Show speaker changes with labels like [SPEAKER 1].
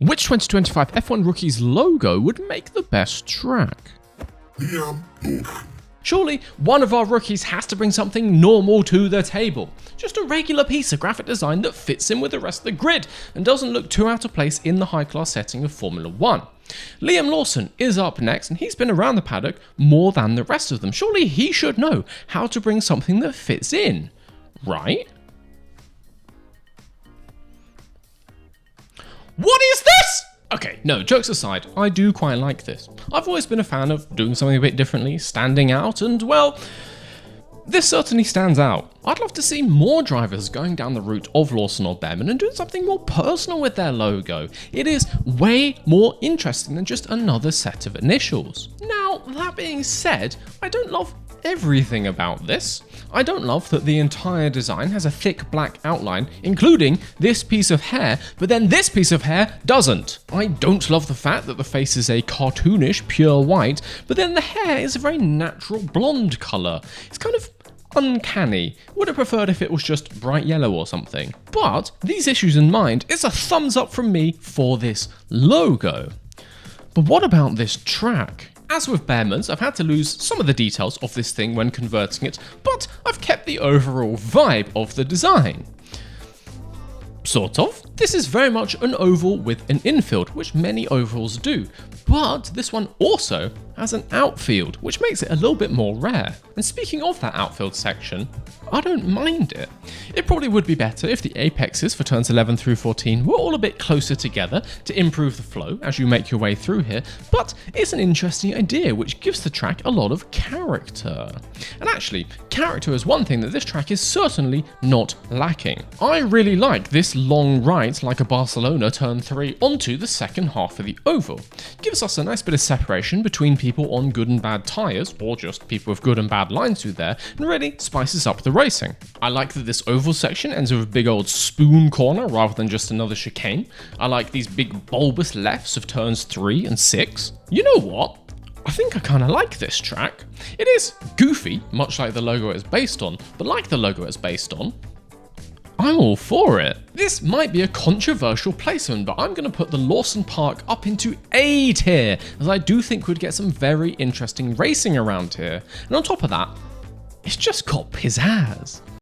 [SPEAKER 1] Which 2025 F1 Rookies logo would make the best track? Surely, one of our rookies has to bring something normal to the table. Just a regular piece of graphic design that fits in with the rest of the grid and doesn't look too out of place in the high-class setting of Formula 1. Liam Lawson is up next, and he's been around the paddock more than the rest of them. Surely he should know how to bring something that fits in, right? What is this? Okay, no, jokes aside, I do quite like this. I've always been a fan of doing something a bit differently, standing out, and well, this certainly stands out. I'd love to see more drivers going down the route of Lawson or Behrman and doing something more personal with their logo. It is way more interesting than just another set of initials. Now, that being said, I don't love everything about this. I don't love that the entire design has a thick black outline, including this piece of hair, but then this piece of hair doesn't. I don't love the fact that the face is a cartoonish pure white, but then the hair is a very natural blonde colour. It's kind of uncanny. Would have preferred if it was just bright yellow or something. But these issues in mind, it's a thumbs up from me for this logo. But what about this track? As with Behrman's, I've had to lose some of the details of this thing when converting it, but I've kept the overall vibe of the design. Sort of. This is very much an oval with an infield, which many ovals do, but this one also has an outfield, which makes it a little bit more rare. And speaking of that outfield section, I don't mind it. It probably would be better if the apexes for turns 11 through 14 were all a bit closer together to improve the flow as you make your way through here, but it's an interesting idea which gives the track a lot of character. And actually, character is one thing that this track is certainly not lacking. I really like this long right like a Barcelona turn 3 onto the second half of the oval. Gives us a nice bit of separation between people on good and bad tyres, or just people with good and bad lines through there, and really spices up the racing. I like that this oval section ends with a big old spoon corner rather than just another chicane. I like these big bulbous lefts of turns 3 and 6. You know what? I think I kind of like this track. It is goofy, much like the logo it's based on, but like the logo it's based on, I'm all for it. This might be a controversial placement, but I'm going to put the Lawson Park up into A tier, as I do think we'd get some very interesting racing around here. And on top of that, it's just got pizzazz.